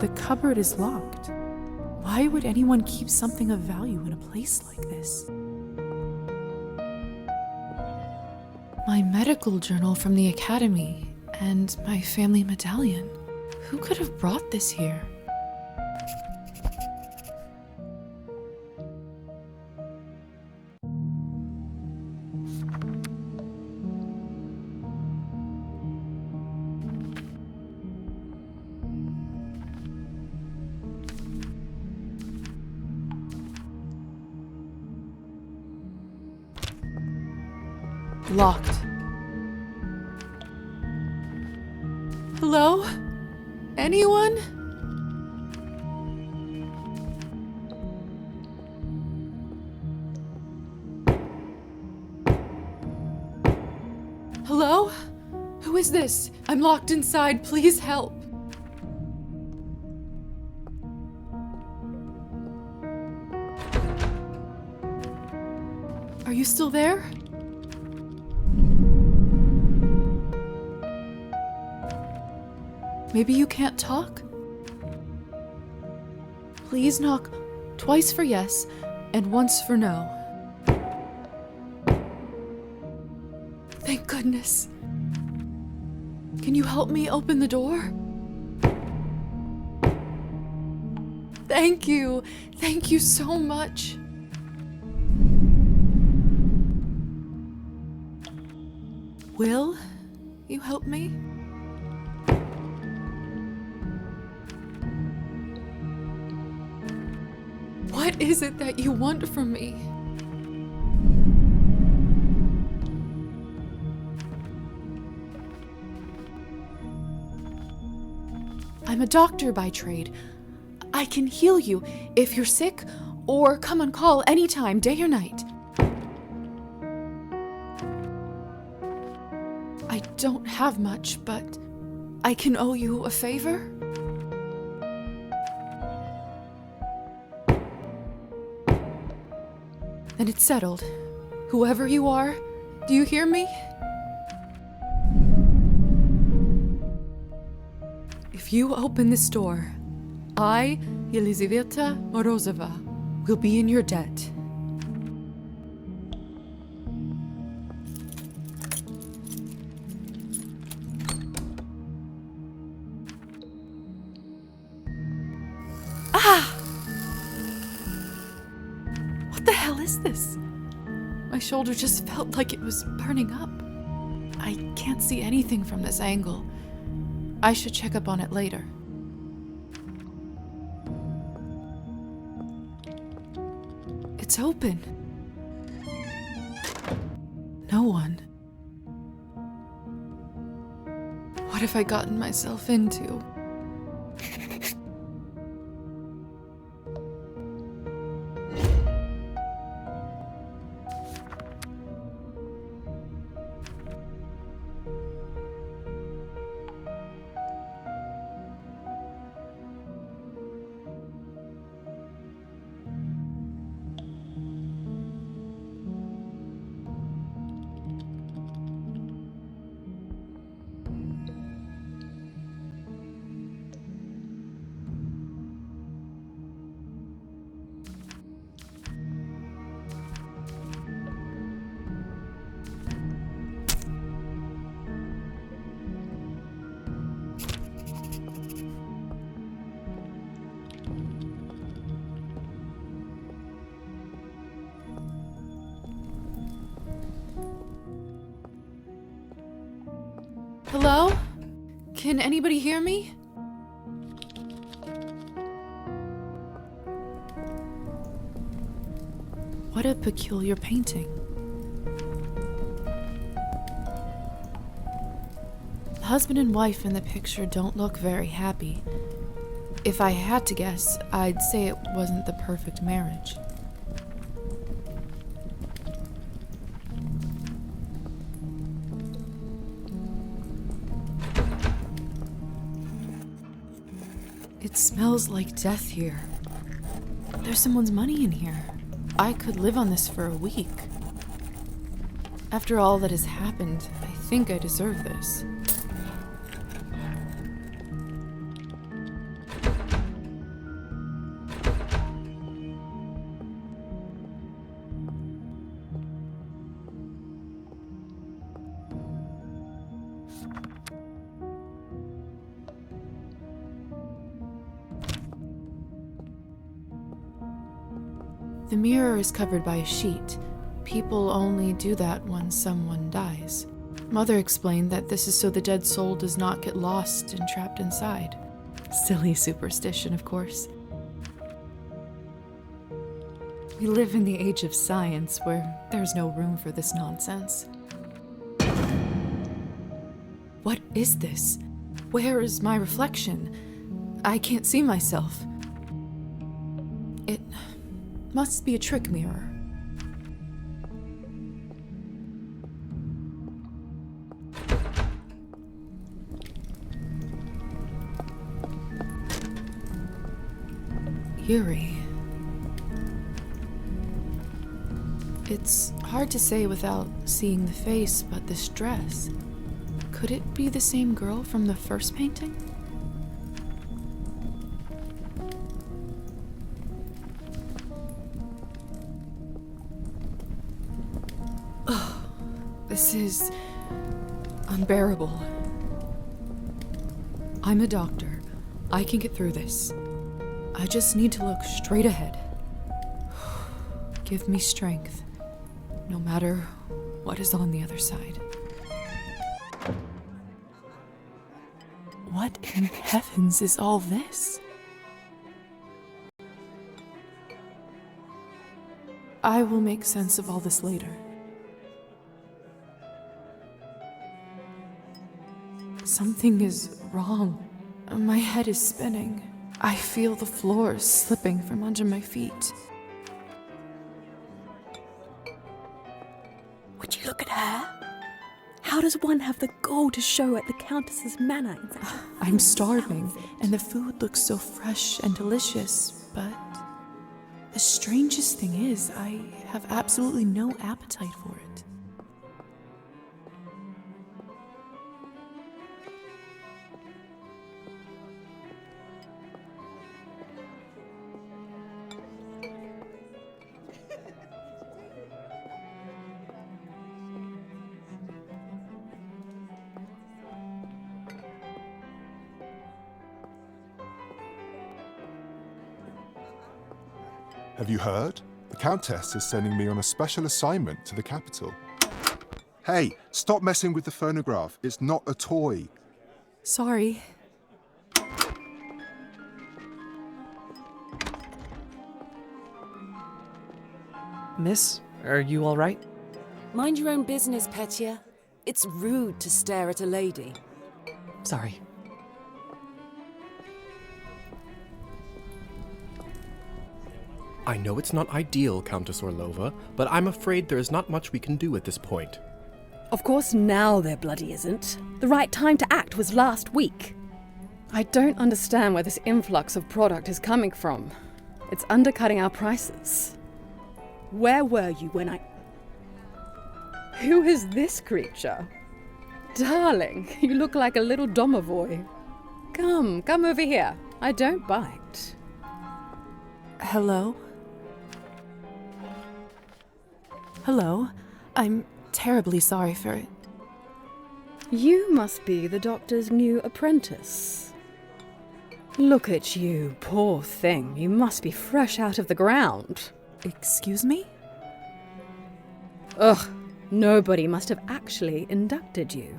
The cupboard is locked. Why would anyone keep something of value in a place like this? My medical journal from the academy and my family medallion. Who could have brought this here? Locked. Hello? Anyone? Hello? Who is this? I'm locked inside. Please help. Are you still there? Maybe you can't talk? Please knock twice for yes and once for no. Thank goodness. Can you help me open the door? Thank you. Thank you so much. Will you help me? What is it that you want from me? I'm a doctor by trade. I can heal you if you're sick, or come on call anytime, day or night. I don't have much, but I can owe you a favor. Then it's settled. Whoever you are, do you hear me? If you open this door, I, Yelizaveta Morozova, will be in your debt. What the hell is this? My shoulder just felt like it was burning up. I can't see anything from this angle. I should check up on it later. It's open. No one. What have I gotten myself into? Hello? Can anybody hear me? What a peculiar painting. The husband and wife in the picture don't look very happy. If I had to guess, I'd say it wasn't the perfect marriage. It smells like death here. There's someone's money in here. I could live on this for a week. After all that has happened, I think I deserve this. The mirror is covered by a sheet. People only do that when someone dies. Mother explained that this is so the dead soul does not get lost and trapped inside. Silly superstition, of course. We live in the age of science where there's no room for this nonsense. What is this? Where is my reflection? I can't see myself. It must be a trick mirror. Eerie. It's hard to say without seeing the face, but this dress. Could it be the same girl from the first painting? Oh, this is unbearable. I'm a doctor. I can get through this. I just need to look straight ahead. Give me strength, no matter what is on the other side. What in heavens is all this? I will make sense of all this later. Something is wrong. My head is spinning. I feel the floor slipping from under my feet. Would you look at her? How does one have the gall to show at the Countess's manor? I'm starving, and the food looks so fresh and delicious, but the strangest thing is, I have absolutely no appetite for it. Have you heard? The Countess is sending me on a special assignment to the capital. Hey, stop messing with the phonograph. It's not a toy. Sorry. Miss, are you all right? Mind your own business, Petya. It's rude to stare at a lady. Sorry. I know it's not ideal, Countess Orlova, but I'm afraid there is not much we can do at this point. Of course now there bloody isn't. The right time to act was last week. I don't understand where this influx of product is coming from. It's undercutting our prices. Where were you when I... Who is this creature? Darling, you look like a little domovoy. Come over here. I don't bite. Hello? Hello? I'm terribly sorry for it. You must be the doctor's new apprentice. Look at you, poor thing. You must be fresh out of the ground. Excuse me? Ugh, nobody must have actually inducted you.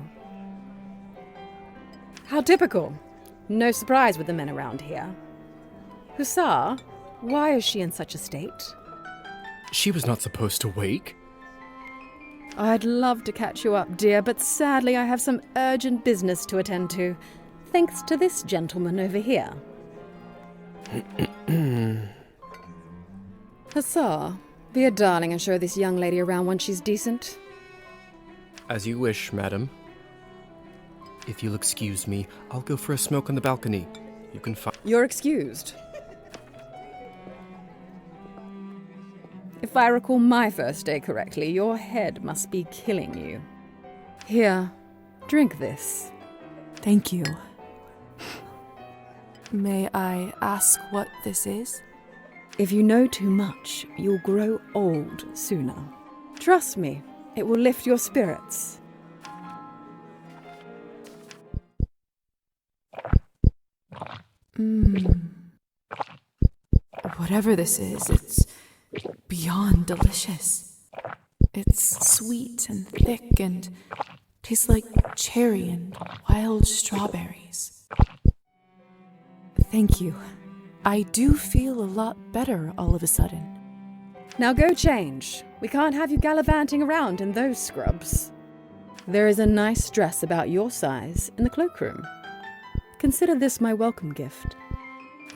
How typical. No surprise with the men around here. Hussar, why is she in such a state? She was not supposed to wake. I'd love to catch you up, dear, but sadly I have some urgent business to attend to, thanks to this gentleman over here. Hussar, be a darling and show this young lady around when she's decent. As you wish, madam. If you'll excuse me, I'll go for a smoke on the balcony. You can find... You're excused. If I recall my first day correctly, your head must be killing you. Here, drink this. Thank you. May I ask what this is? If you know too much, you'll grow old sooner. Trust me, it will lift your spirits. Whatever this is, it's beyond delicious. It's sweet and thick and tastes like cherry and wild strawberries. Thank you. I do feel a lot better all of a sudden. Now go change. We can't have you gallivanting around in those scrubs. There is a nice dress about your size in the cloakroom. Consider this my welcome gift.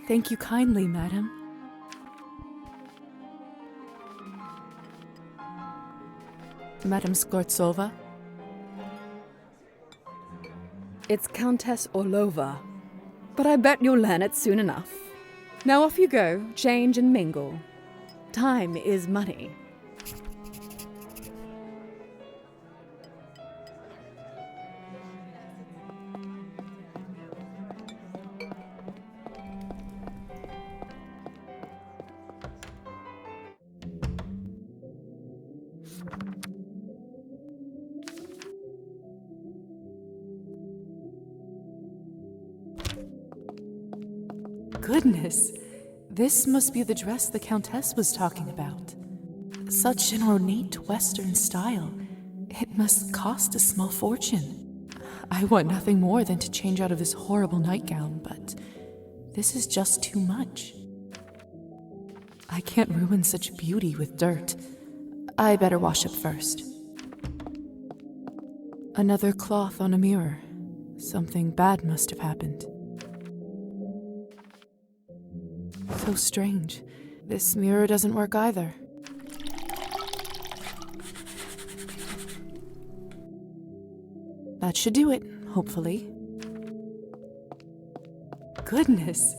Thank you kindly, madam. Madam Skvortsova? It's Countess Orlova, but I bet you'll learn it soon enough. Now off you go, change and mingle. Time is money. Goodness, this must be the dress the Countess was talking about. Such an ornate Western style. It must cost a small fortune. I want nothing more than to change out of this horrible nightgown, but this is just too much. I can't ruin such beauty with dirt. I better wash up first. Another cloth on a mirror. Something bad must have happened. So strange. This mirror doesn't work either. That should do it, hopefully. Goodness,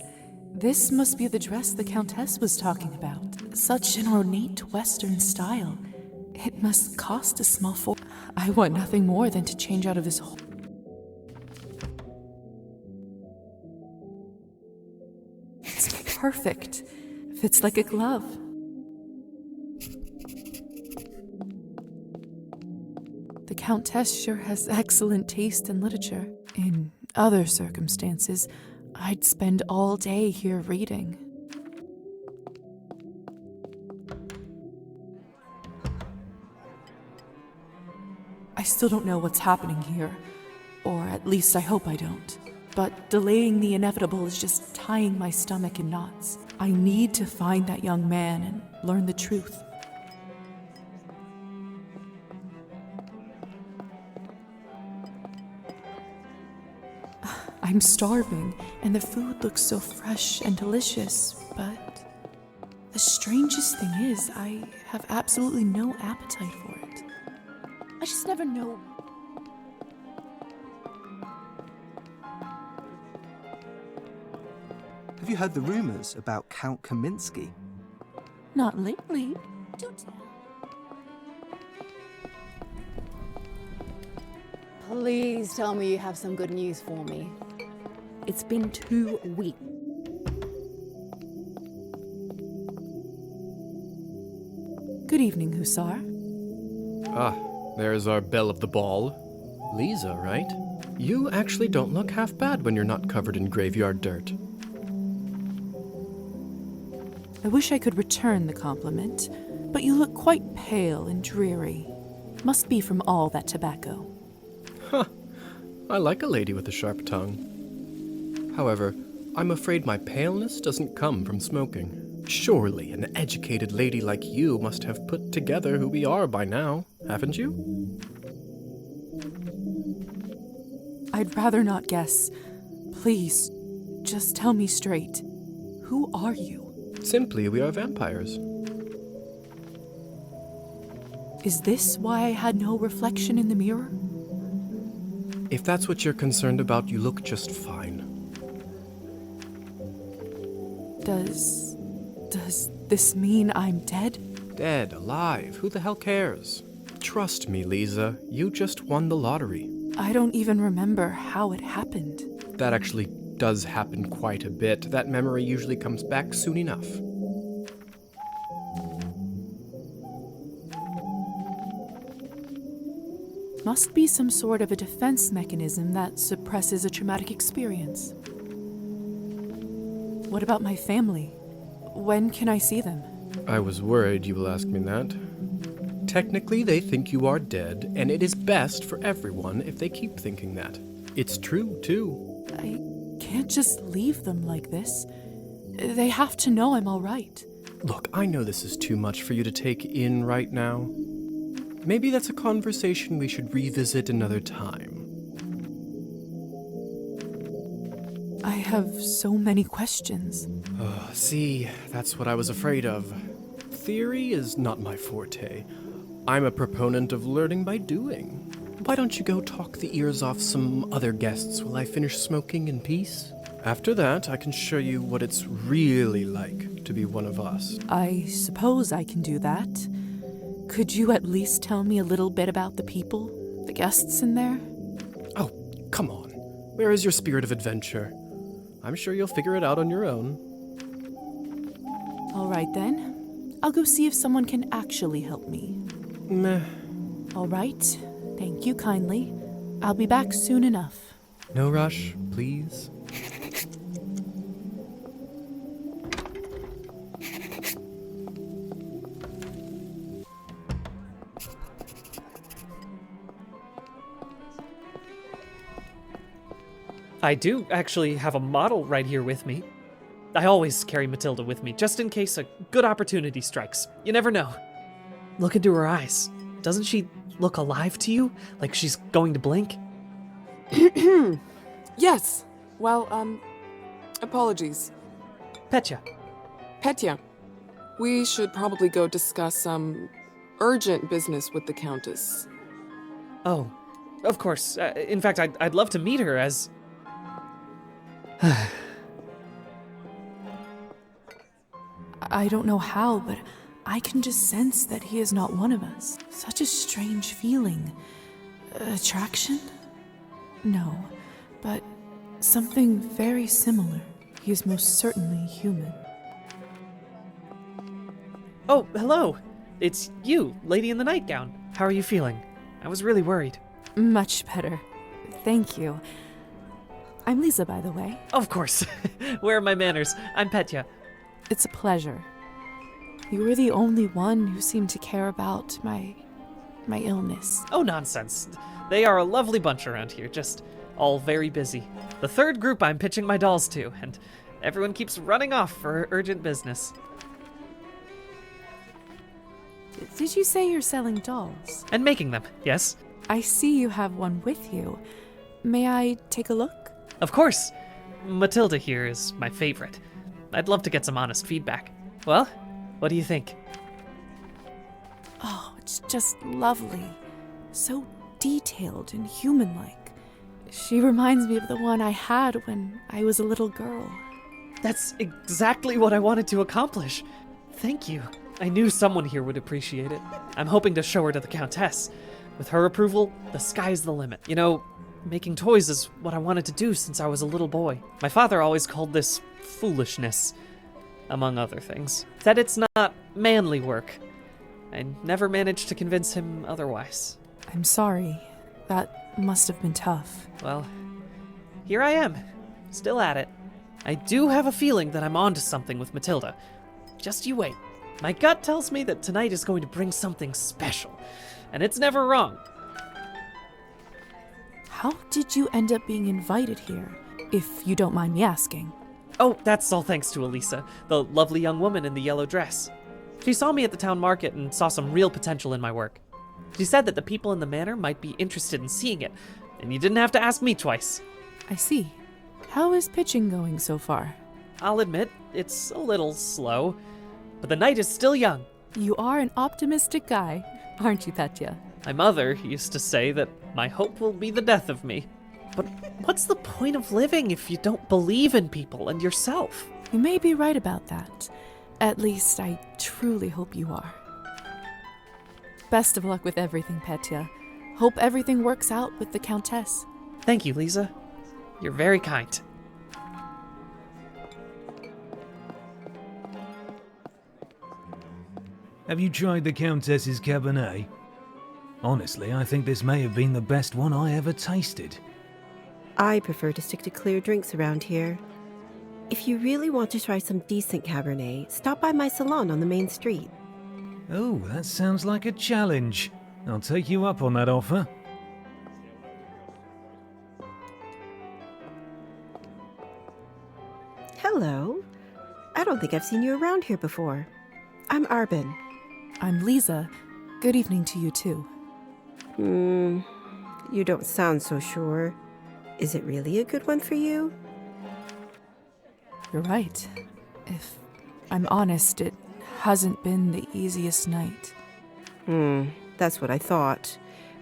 this must be the dress the Countess was talking about. Such an ornate Western style. It must cost a small fortune. I want nothing more than to change out of this whole... It's perfect. Fits like a glove. The Countess sure has excellent taste in literature. In other circumstances, I'd spend all day here reading. I still don't know what's happening here, or at least I hope I don't. But delaying the inevitable is just tying my stomach in knots. I need to find that young man and learn the truth. I'm starving, and the food looks so fresh and delicious, but the strangest thing is I have absolutely no appetite for it. I just never know. Have you heard the rumors about Count Kaminsky? Not lately. Do tell. Please tell me you have some good news for me. It's been 2 weeks. Good evening, Hussar. Ah, there's our belle of the ball. Liza, right? You actually don't look half bad when you're not covered in graveyard dirt. I wish I could return the compliment, but you look quite pale and dreary. Must be from all that tobacco. Huh. I like a lady with a sharp tongue. However, I'm afraid my paleness doesn't come from smoking. Surely an educated lady like you must have put together who we are by now, haven't you? I'd rather not guess. Please, just tell me straight. Who are you? Simply, we are vampires. Is this why I had no reflection in the mirror? If that's what you're concerned about, you look just fine. Does this mean I'm dead? Dead, alive, who the hell cares? Trust me, Liza, you just won the lottery. I don't even remember how it happened. That actually does happen quite a bit. That memory usually comes back soon enough. Must be some sort of a defense mechanism that suppresses a traumatic experience. What about my family? When can I see them? I was worried you will ask me that. Technically, they think you are dead, and it is best for everyone if they keep thinking that. It's true, too. I can't just leave them like this. They have to know I'm all right. Look, I know this is too much for you to take in right now. Maybe that's a conversation we should revisit another time. I have so many questions. See, that's what I was afraid of. Theory is not my forte. I'm a proponent of learning by doing. Why don't you go talk the ears off some other guests while I finish smoking in peace? After that, I can show you what it's really like to be one of us. I suppose I can do that. Could you at least tell me a little bit about the people, the guests in there? Oh, come on. Where is your spirit of adventure? I'm sure you'll figure it out on your own. All right then. I'll go see if someone can actually help me. Meh. All right. Thank you kindly. I'll be back soon enough. No rush, please. I do actually have a model right here with me. I always carry Matilda with me, just in case a good opportunity strikes. You never know. Look into her eyes. Doesn't she look alive to you? Like she's going to blink? Yes. Well, apologies. Petya. Petya, we should probably go discuss some urgent business with the Countess. Oh, of course. In fact, I'd love to meet her as... I don't know how, but I can just sense that he is not one of us. Such a strange feeling. Attraction? No, but something very similar. He is most certainly human. Oh, hello. It's you, lady in the nightgown. How are you feeling? I was really worried. Much better. Thank you. I'm Liza, by the way. Of course. Where are my manners? I'm Petya. It's a pleasure. You were the only one who seemed to care about my illness. Oh, nonsense. They are a lovely bunch around here, just all very busy. The third group I'm pitching my dolls to, and everyone keeps running off for urgent business. Did you say you're selling dolls? And making them, yes? I see you have one with you. May I take a look? Of course. Matilda here is my favorite. I'd love to get some honest feedback. Well, what do you think? Oh, it's just lovely. So detailed and human-like. She reminds me of the one I had when I was a little girl. That's exactly what I wanted to accomplish. Thank you. I knew someone here would appreciate it. I'm hoping to show her to the Countess. With her approval, the sky's the limit. You know, making toys is what I wanted to do since I was a little boy. My father always called this foolishness, among other things. Said it's not manly work. I never managed to convince him otherwise. I'm sorry. That must have been tough. Well, here I am, still at it. I do have a feeling that I'm onto something with Matilda. Just you wait. My gut tells me that tonight is going to bring something special, and it's never wrong. How did you end up being invited here, if you don't mind me asking? Oh, that's all thanks to Elisa, the lovely young woman in the yellow dress. She saw me at the town market and saw some real potential in my work. She said that the people in the manor might be interested in seeing it, and you didn't have to ask me twice. I see. How is pitching going so far? I'll admit, it's a little slow, but the night is still young. You are an optimistic guy, aren't you, Petya? My mother used to say that my hope will be the death of me. But what's the point of living if you don't believe in people and yourself? You may be right about that. At least I truly hope you are. Best of luck with everything, Petya. Hope everything works out with the Countess. Thank you, Liza. You're very kind. Have you tried the Countess's Cabernet? Honestly, I think this may have been the best one I ever tasted. I prefer to stick to clear drinks around here. If you really want to try some decent Cabernet, stop by my salon on the main street. Oh, that sounds like a challenge. I'll take you up on that offer. Hello. I don't think I've seen you around here before. I'm Arbin. I'm Liza. Good evening to you, too. You don't sound so sure. Is it really a good one for you? You're right. If I'm honest, it hasn't been the easiest night. That's what I thought.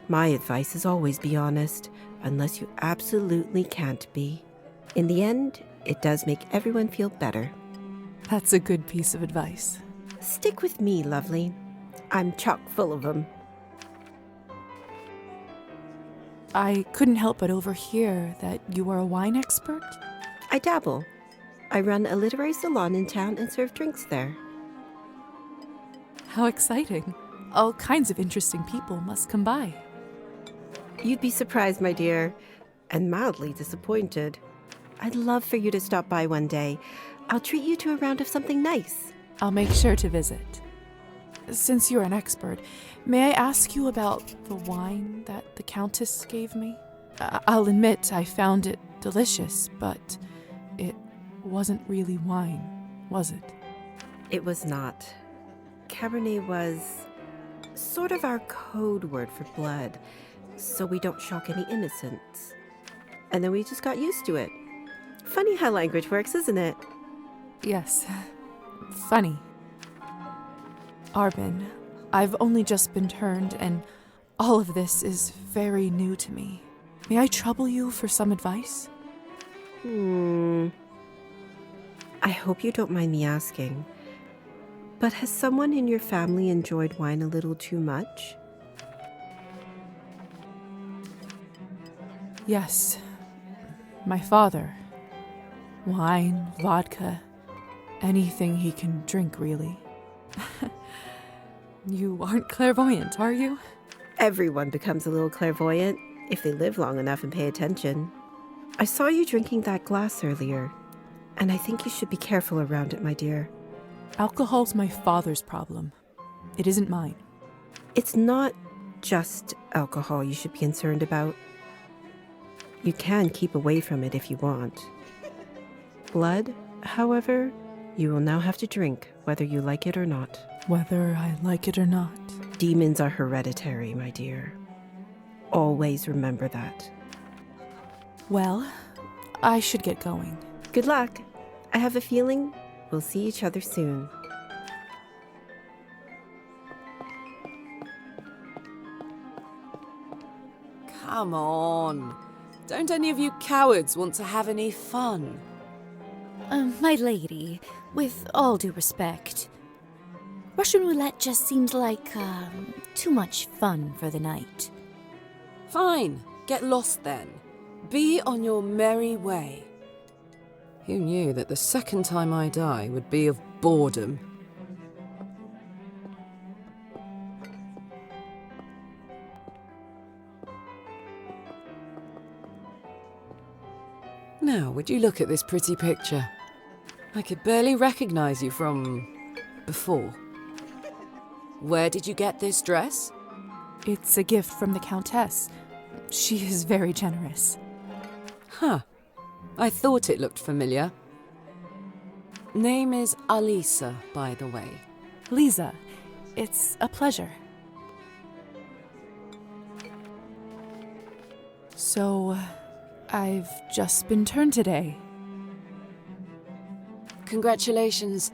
My advice is always be honest, unless you absolutely can't be. In the end, it does make everyone feel better. That's a good piece of advice. Stick with me, lovely. I'm chock full of them. I couldn't help but overhear that you are a wine expert? I dabble. I run a literary salon in town and serve drinks there. How exciting. All kinds of interesting people must come by. You'd be surprised, my dear, and mildly disappointed. I'd love for you to stop by one day. I'll treat you to a round of something nice. I'll make sure to visit. Since you're an expert, may I ask you about the wine that the Countess gave me? I'll admit I found it delicious, but it wasn't really wine, was it? It was not. Cabernet was sort of our code word for blood, so we don't shock any innocents. And then we just got used to it. Funny how language works, isn't it? Yes. Funny. Arbin, I've only just been turned, and all of this is very new to me. May I trouble you for some advice? I hope you don't mind me asking, but has someone in your family enjoyed wine a little too much? Yes. My father. Wine, vodka, anything he can drink, really. You aren't clairvoyant, are you? Everyone becomes a little clairvoyant if they live long enough and pay attention. I saw you drinking that glass earlier, and I think you should be careful around it, my dear. Alcohol's my father's problem. It isn't mine. It's not just alcohol you should be concerned about. You can keep away from it if you want. Blood, however, you will now have to drink, whether you like it or not. Whether I like it or not. Demons are hereditary, my dear. Always remember that. Well, I should get going. Good luck. I have a feeling we'll see each other soon. Come on. Don't any of you cowards want to have any fun? My lady, with all due respect, Russian roulette just seems like, too much fun for the night. Fine. Get lost then. Be on your merry way. Who knew that the second time I die would be of boredom? Now, would you look at this pretty picture? I could barely recognize you from before. Where did you get this dress? It's a gift from the Countess. She is very generous. Huh. I thought it looked familiar. Name is Alisa, by the way. Liza, it's a pleasure. So, I've just been turned today. Congratulations.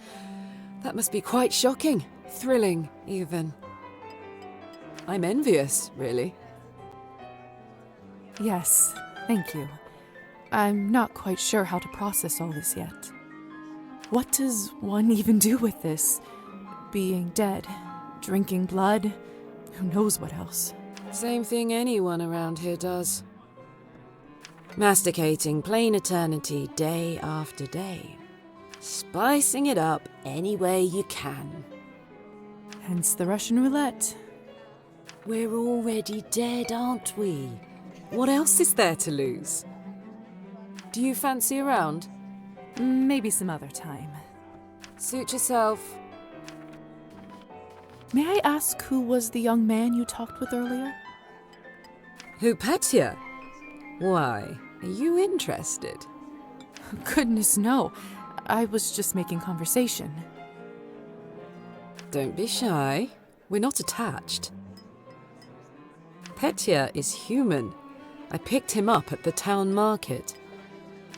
That must be quite shocking. Thrilling, even. I'm envious, really. Yes, thank you. I'm not quite sure how to process all this yet. What does one even do with this? Being dead, drinking blood, who knows what else? Same thing anyone around here does. Masticating plain eternity day after day. Spicing it up any way you can. Hence the Russian roulette. We're already dead, aren't we? What else is there to lose? Do you fancy a round? Maybe some other time. Suit yourself. May I ask who was the young man you talked with earlier? Who, Petya? Why, are you interested? Goodness, no. I was just making conversation. Don't be shy. We're not attached. Petya is human. I picked him up at the town market.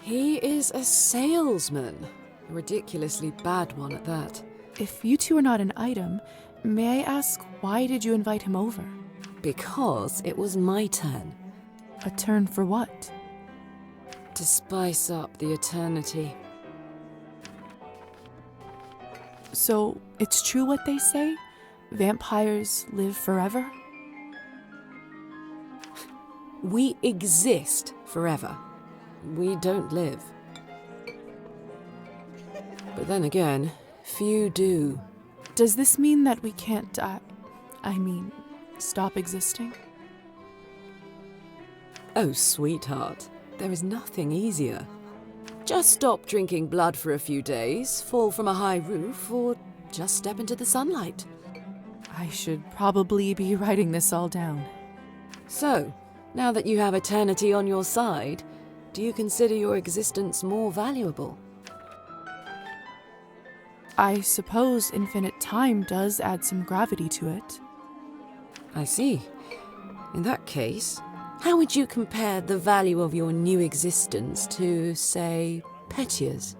He is a salesman. A ridiculously bad one at that. If you two are not an item, may I ask why did you invite him over? Because it was my turn. A turn for what? To spice up the eternity. So, it's true what they say? Vampires live forever? We exist forever. We don't live. But then again, few do. Does this mean that we can't, stop existing? Oh, sweetheart, there is nothing easier. Just stop drinking blood for a few days, fall from a high roof, or just step into the sunlight. I should probably be writing this all down. So, now that you have eternity on your side, do you consider your existence more valuable? I suppose infinite time does add some gravity to it. I see. In that case, how would you compare the value of your new existence to, say, Petya's?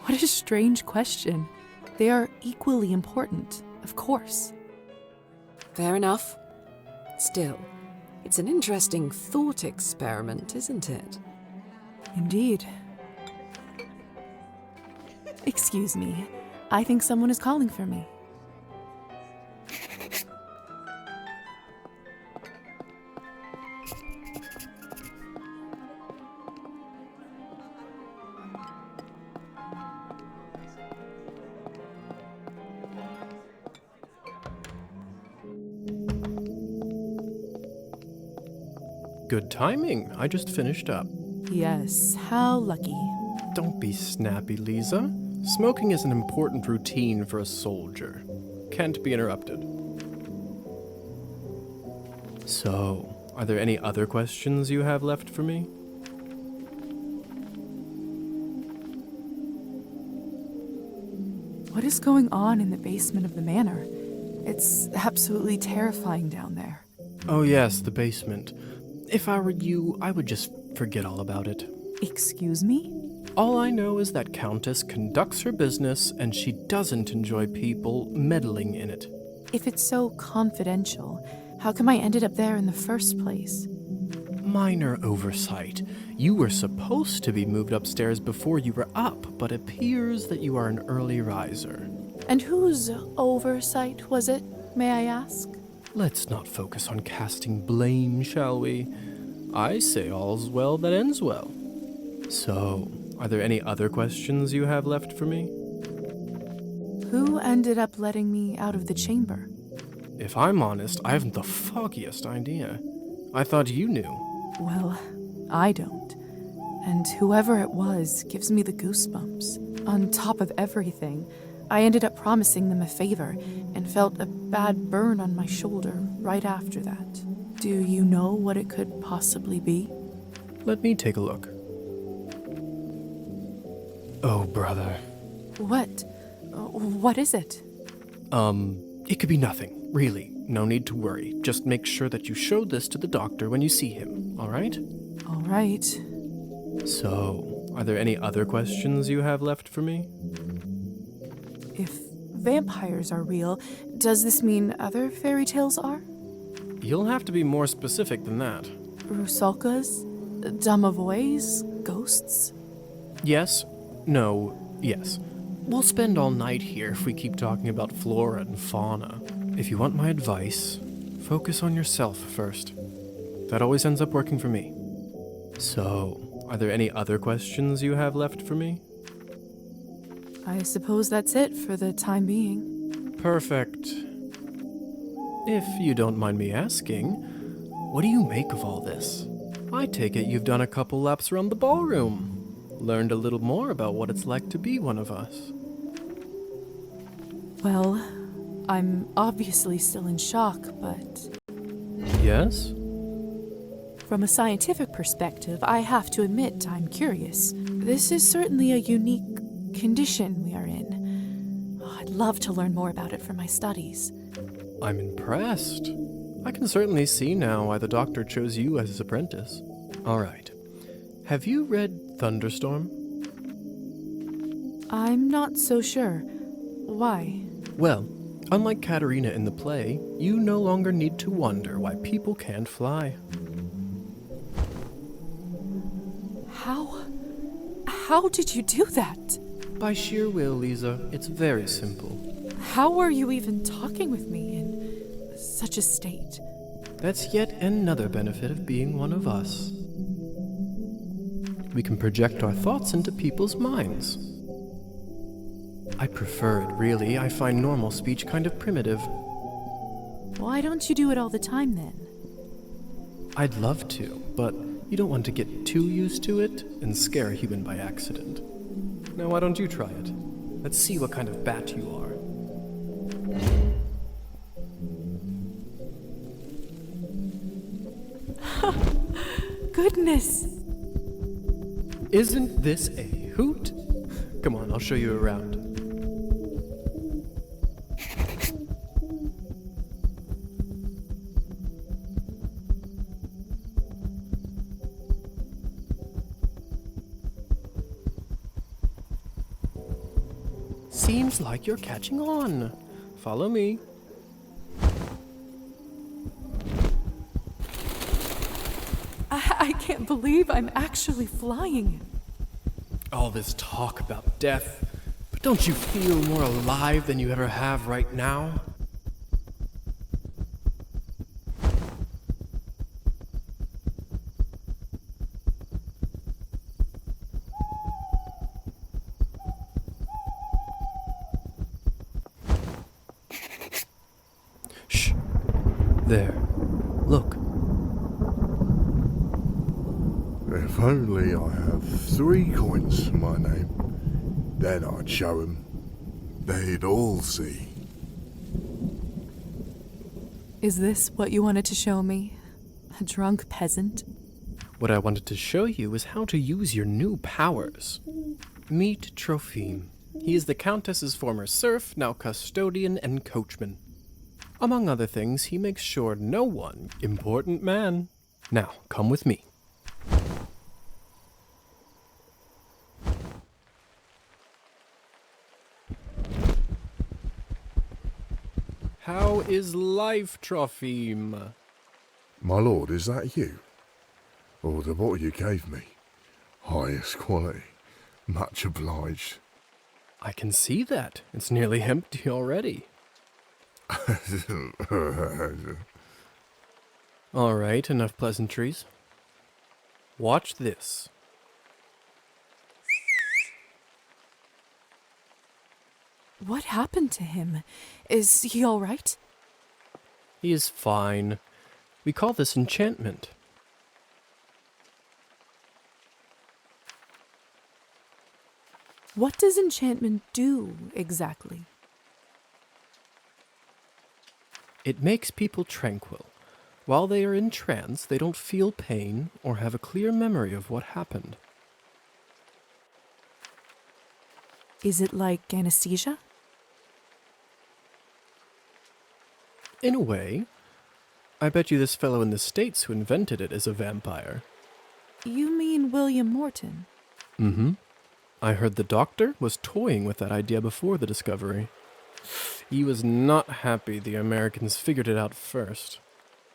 What a strange question. They are equally important, of course. Fair enough. Still, it's an interesting thought experiment, isn't it? Indeed. Excuse me. I think someone is calling for me. Good timing. I just finished up. Yes, how lucky. Don't be snappy, Liza. Smoking is an important routine for a soldier. Can't be interrupted. So, are there any other questions you have left for me? What is going on in the basement of the manor? It's absolutely terrifying down there. Oh yes, the basement. If I were you, I would just forget all about it. Excuse me? All I know is that Countess conducts her business and she doesn't enjoy people meddling in it. If it's so confidential, how come I ended up there in the first place? Minor oversight. You were supposed to be moved upstairs before you were up, but appears that you are an early riser. And whose oversight was it, may I ask? Let's not focus on casting blame, shall we? I say all's well that ends well. So, are there any other questions you have left for me? Who ended up letting me out of the chamber? If I'm honest, I haven't the foggiest idea. I thought you knew. Well, I don't. And whoever it was gives me the goosebumps. On top of everything, I ended up promising them a favor and felt a bad burn on my shoulder right after that. Do you know what it could possibly be? Let me take a look. Oh, brother. What? What is it? It could be nothing, really. No need to worry. Just make sure that you show this to the doctor when you see him, all right? All right. So, are there any other questions you have left for me? If vampires are real, does this mean other fairy tales are? You'll have to be more specific than that. Rusalkas? Domovoys? Ghosts? Yes. No. Yes. We'll spend all night here if we keep talking about flora and fauna. If you want my advice, focus on yourself first. That always ends up working for me. So, are there any other questions you have left for me? I suppose that's it for the time being. Perfect. If you don't mind me asking, What do you make of all this? I take it you've done a couple laps around the ballroom. Learned a little more about what it's like to be one of us. Well, I'm obviously still in shock, but Yes? from a scientific perspective, I have to admit I'm curious. This is certainly a unique condition we are in. Oh, I'd love to learn more about it for my studies. I'm impressed. I can certainly see now why the doctor chose you as his apprentice. All right. Have you read Thunderstorm? I'm not so sure. Why? Well, unlike Katerina in the play, you no longer need to wonder why people can't fly. How did you do that? By sheer will, Liza. It's very simple. How are you even talking with me in such a state? That's yet another benefit of being one of us. We can project our thoughts into people's minds. I prefer it, really. I find normal speech kind of primitive. Why don't you do it all the time, then? I'd love to, but you don't want to get too used to it and scare a human by accident. Now, why don't you try it? Let's see what kind of bat you are. Goodness! Isn't this a hoot? Come on, I'll show you around. Seems like you're catching on. Follow me. I can't believe I'm actually flying. All this talk about death, but don't you feel more alive than you ever have right now? Shh. There. Look. If only I have 3 coins to my name, then I'd show 'em. They'd all see. Is this what you wanted to show me? A drunk peasant? What I wanted to show you is how to use your new powers. Meet Trophime. He is the Countess's former serf, now custodian and coachman. Among other things, he makes sure no one, important man. Now, come with me. How is life, Trophime? My lord, is that you? Or the bottle you gave me? Highest quality. Much obliged. I can see that. It's nearly empty already. All right, enough pleasantries. Watch this. What happened to him? Is he all right? He is fine. We call this enchantment. What does enchantment do, exactly? It makes people tranquil. While they are in trance, they don't feel pain or have a clear memory of what happened. Is it like anesthesia? In a way. I bet you this fellow in the States who invented it is a vampire. You mean William Morton? Mm-hmm. I heard the doctor was toying with that idea before the discovery. He was not happy the Americans figured it out first.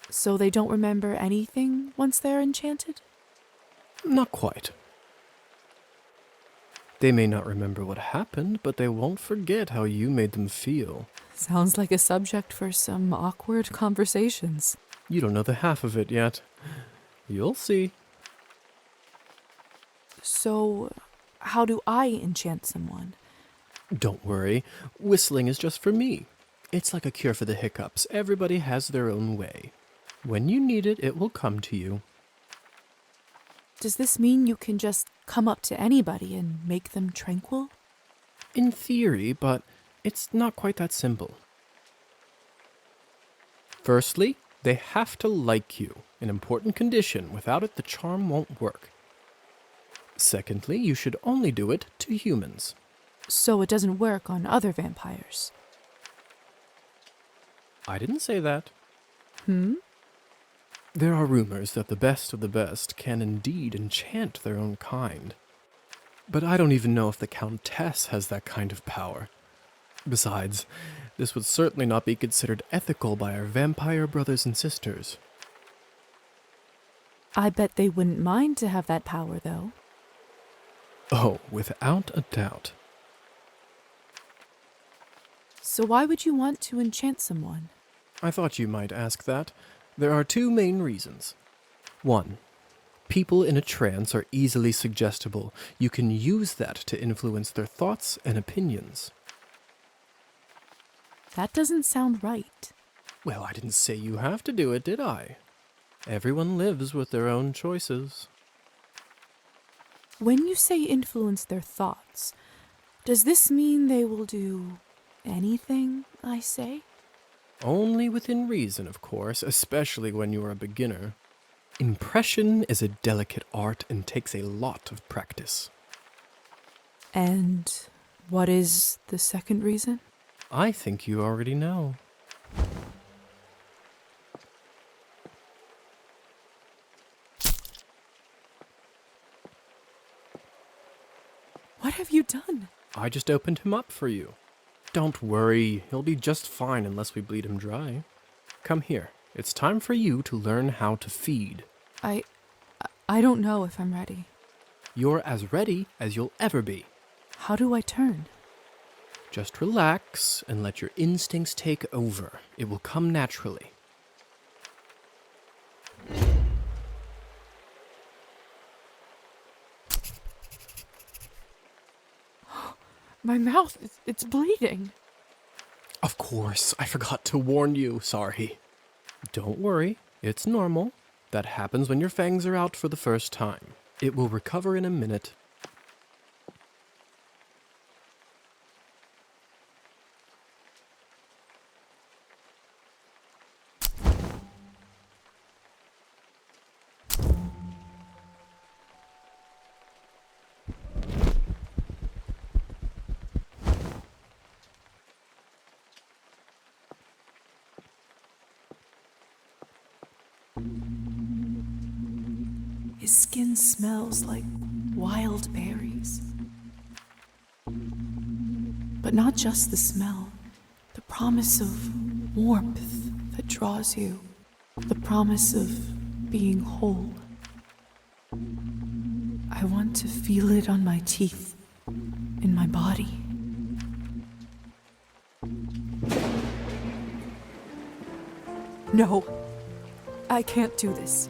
So they don't remember anything once they're enchanted? Not quite. They may not remember what happened, but they won't forget how you made them feel. Sounds like a subject for some awkward conversations. You don't know the half of it yet. You'll see. So, how do I enchant someone? Don't worry. Whistling is just for me. It's like a cure for the hiccups. Everybody has their own way. When you need it, it will come to you. Does this mean you can just come up to anybody and make them tranquil? In theory, but it's not quite that simple. Firstly, they have to like you, an important condition. Without it, the charm won't work. Secondly, you should only do it to humans. So it doesn't work on other vampires? I didn't say that. Hmm? There are rumors that the best of the best can indeed enchant their own kind. But I don't even know if the Countess has that kind of power. Besides, this would certainly not be considered ethical by our vampire brothers and sisters. I bet they wouldn't mind to have that power, though. Oh, without a doubt. So why would you want to enchant someone? I thought you might ask that. There are two main reasons. 1. People in a trance are easily suggestible. You can use that to influence their thoughts and opinions. That doesn't sound right. Well, I didn't say you have to do it, did I? Everyone lives with their own choices. When you say influence their thoughts, does this mean they will do anything I say? Only within reason, of course, especially when you are a beginner. Impression is a delicate art and takes a lot of practice. And what is the second reason? I think you already know. What have you done? I just opened him up for you. Don't worry, he'll be just fine unless we bleed him dry. Come here. It's time for you to learn how to feed. I don't know if I'm ready. You're as ready as you'll ever be. How do I turn? Just relax and let your instincts take over. It will come naturally. My mouth, it's bleeding. Of course, I forgot to warn you. Sorry. Don't worry, it's normal. That happens when your fangs are out for the first time. It will recover in a minute. His skin smells like wild berries. But not just the smell, the promise of warmth that draws you, the promise of being whole. I want to feel it on my teeth, in my body. No, I can't do this.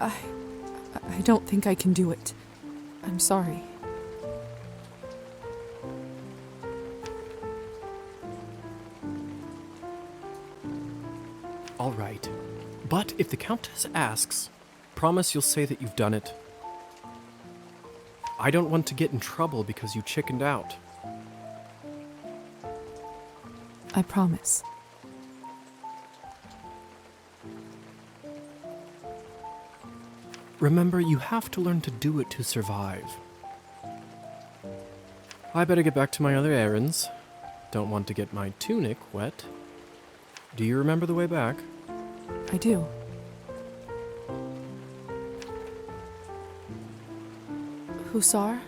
I don't think I can do it. I'm sorry. All right. But if the Countess asks, promise you'll say that you've done it. I don't want to get in trouble because you chickened out. I promise. Remember, you have to learn to do it to survive. I better get back to my other errands. Don't want to get my tunic wet. Do you remember the way back? I do. Hussar?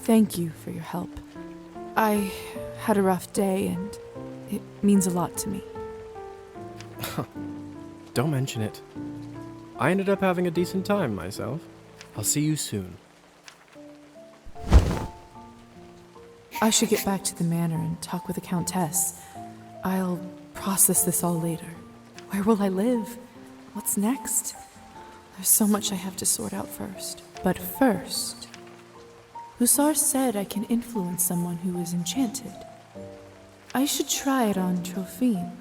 Thank you for your help. I had a rough day and it means a lot to me. Don't mention it. I ended up having a decent time myself. I'll see you soon. I should get back to the manor and talk with the Countess. I'll process this all later. Where will I live? What's next? There's so much I have to sort out first. But first, Hussar said I can influence someone who is enchanted. I should try it on Trophine.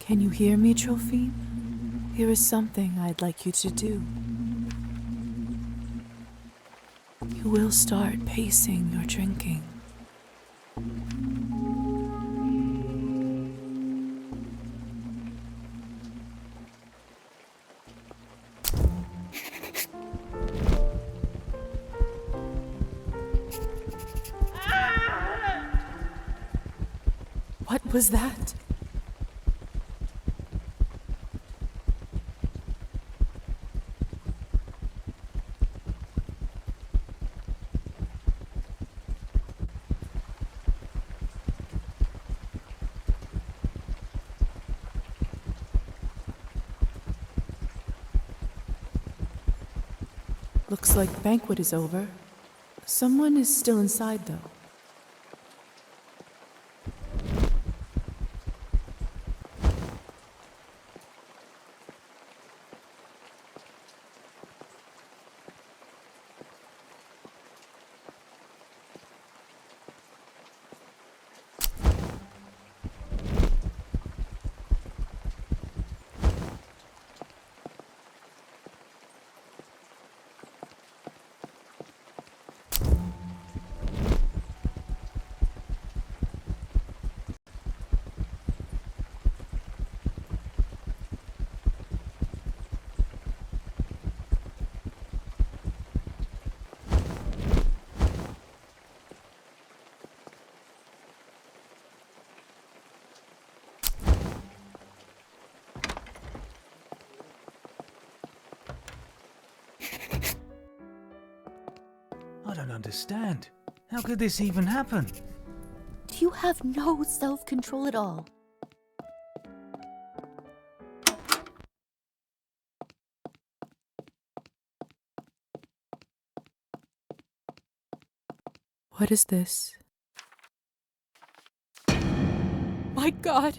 Can you hear me, Trophine? Here is something I'd like you to do. You will start pacing your drinking. What was that? Looks like the banquet is over. Someone is still inside, though. I don't understand. How could this even happen? You have no self-control at all. What is this? My God!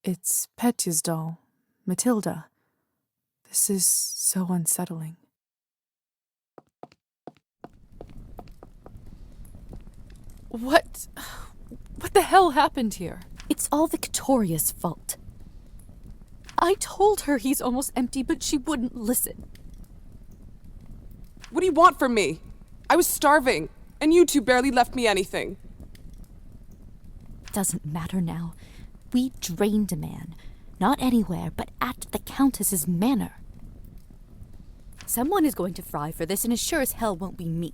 It's Petya's doll, Matilda. This is so unsettling. What the hell happened here? It's all Victoria's fault. I told her he's almost empty, but she wouldn't listen. What do you want from me? I was starving, and you two barely left me anything. Doesn't matter now. We drained a man. Not anywhere, but at the Countess's manor. Someone is going to fry for this, and as sure as hell won't be me.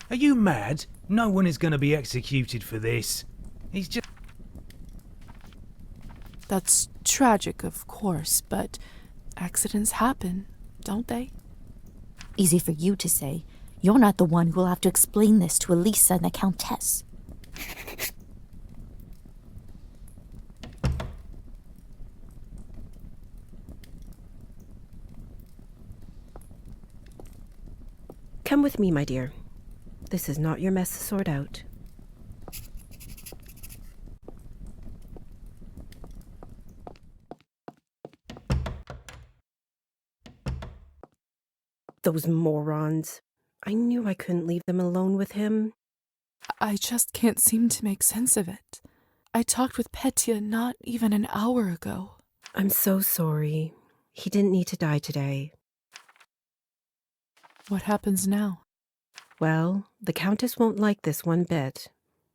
Are you mad? No one is going to be executed for this. He's just... That's tragic, of course, but accidents happen, don't they? Easy for you to say. You're not the one who will have to explain this to Liza and the Countess. Come with me, my dear. This is not your mess to sort out. Those morons. I knew I couldn't leave them alone with him. I just can't seem to make sense of it. I talked with Petya not even an hour ago. I'm so sorry. He didn't need to die today. What happens now? Well, the Countess won't like this one bit.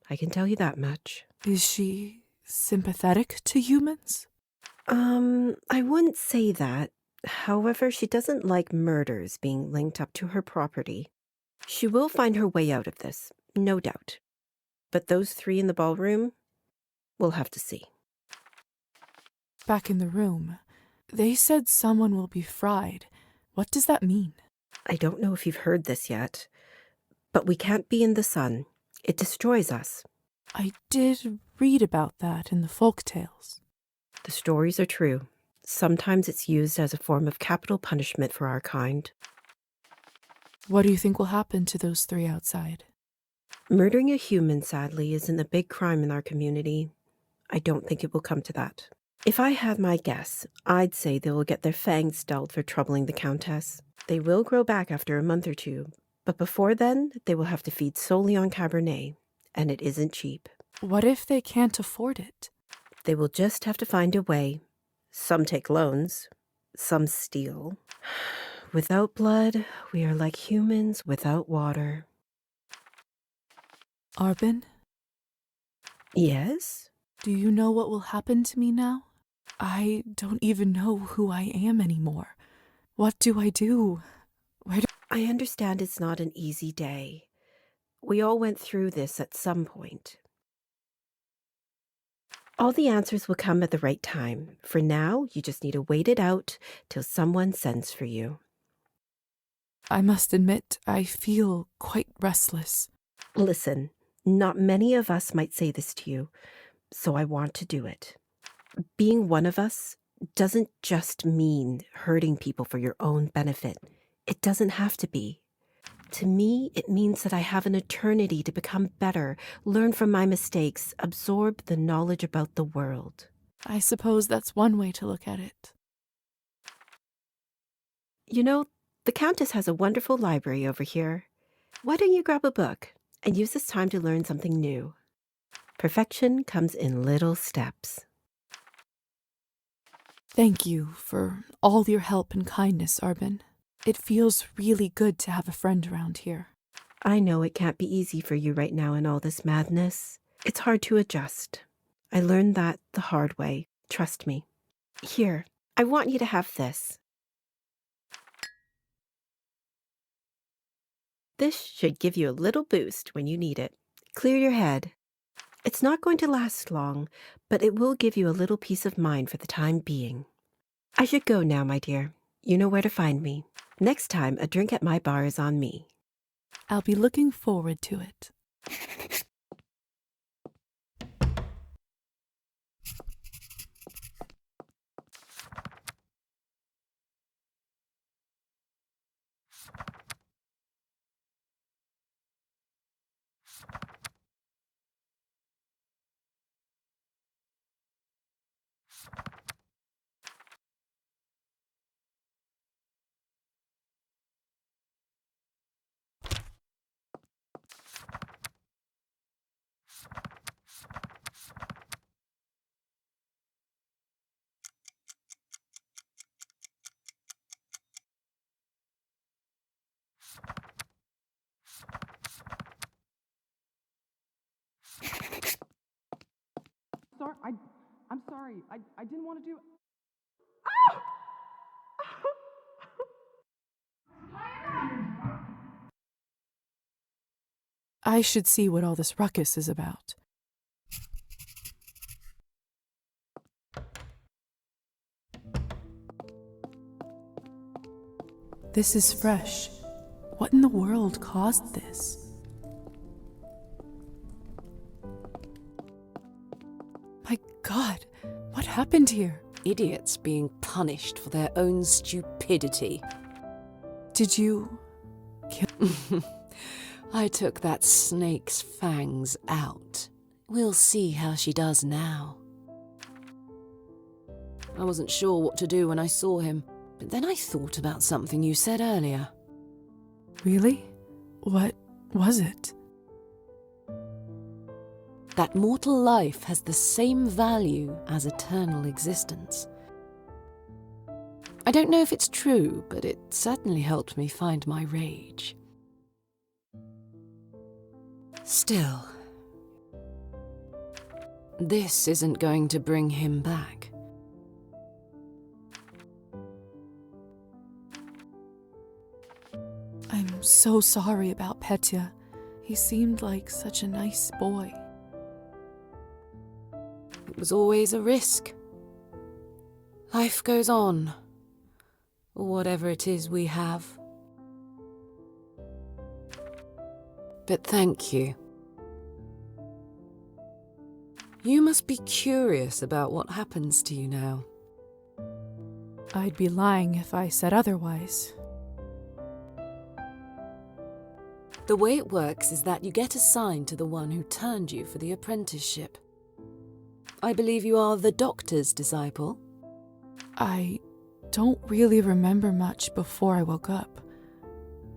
I can tell you that much. Is she sympathetic to humans? I wouldn't say that. However, she doesn't like murders being linked up to her property. She will find her way out of this, no doubt. But those three in the ballroom, we'll have to see. Back in the room, they said someone will be fried. What does that mean? I don't know if you've heard this yet, but we can't be in the sun. It destroys us. I did read about that in the folk tales. The stories are true. Sometimes it's used as a form of capital punishment for our kind. What do you think will happen to those three outside? Murdering a human, sadly, isn't a big crime in our community. I don't think it will come to that. If I had my guess, I'd say they will get their fangs dealt for troubling the Countess. They will grow back after a month or two, but before then, they will have to feed solely on Cabernet, and it isn't cheap. What if they can't afford it? They will just have to find a way. Some take loans, some steal. Without blood, we are like humans without water. Arbin? Yes? Do you know what will happen to me now? I don't even know who I am anymore. What do I do? I understand it's not an easy day. We all went through this at some point. All the answers will come at the right time. For now, you just need to wait it out till someone sends for you. I must admit, I feel quite restless. Listen, not many of us might say this to you, so I want to do it. Being one of us doesn't just mean hurting people for your own benefit. It doesn't have to be. To me, it means that I have an eternity to become better, learn from my mistakes, absorb the knowledge about the world. I suppose that's one way to look at it. You know, the Countess has a wonderful library over here. Why don't you grab a book and use this time to learn something new? Perfection comes in little steps. Thank you for all your help and kindness, Arbin. It feels really good to have a friend around here. I know it can't be easy for you right now in all this madness. It's hard to adjust. I learned that the hard way. Trust me. Here, I want you to have this. This should give you a little boost when you need it. Clear your head. It's not going to last long, but it will give you a little peace of mind for the time being. I should go now, my dear. You know where to find me. Next time, a drink at my bar is on me. I'll be looking forward to it. I'm sorry. I didn't want to do. I should see what all this ruckus is about. This is fresh. What in the world caused this? My God, what happened here? Idiots being punished for their own stupidity. Did you kill? I took that snake's fangs out. We'll see how she does now. I wasn't sure what to do when I saw him, but then I thought about something you said earlier. Really? What was it? That mortal life has the same value as eternal existence. I don't know if it's true, but it certainly helped me find my rage. Still, this isn't going to bring him back. so sorry about Petya. He seemed like such a nice boy. It was always a risk. Life goes on. Or whatever it is we have. But thank you. You must be curious about what happens to you now. I'd be lying if I said otherwise. The way it works is that you get assigned to the one who turned you for the apprenticeship. I believe you are the doctor's disciple. I don't really remember much before I woke up.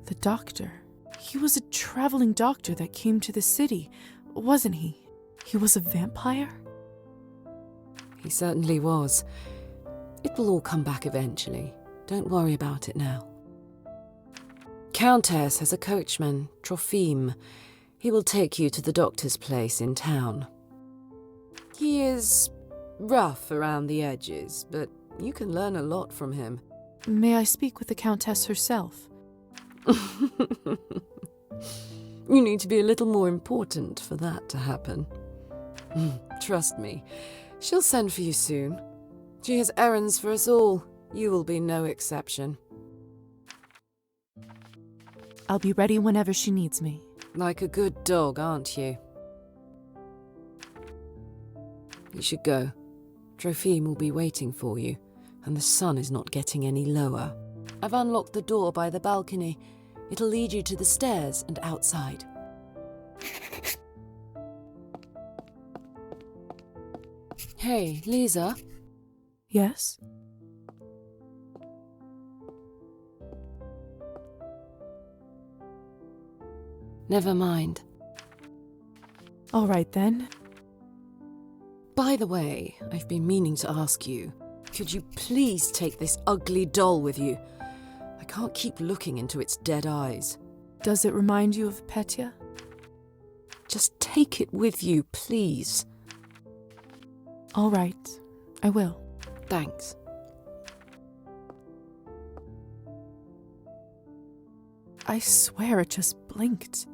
The doctor. He was a traveling doctor that came to the city, wasn't he? He was a vampire? He certainly was. It will all come back eventually. Don't worry about it now. Countess has a coachman, Trofim. He will take you to the doctor's place in town. He is rough around the edges, but you can learn a lot from him. May I speak with the Countess herself? You need to be a little more important for that to happen. Trust me, she'll send for you soon. She has errands for us all. You will be no exception. I'll be ready whenever she needs me. Like a good dog, aren't you? You should go. Trofim will be waiting for you, and the sun is not getting any lower. I've unlocked the door by the balcony. It'll lead you to the stairs and outside. Hey, Liza? Yes? Never mind. All right then. By the way, I've been meaning to ask you, could you please take this ugly doll with you? I can't keep looking into its dead eyes. Does it remind you of Petya? Just take it with you, please. All right, I will. Thanks. I swear it just blinked.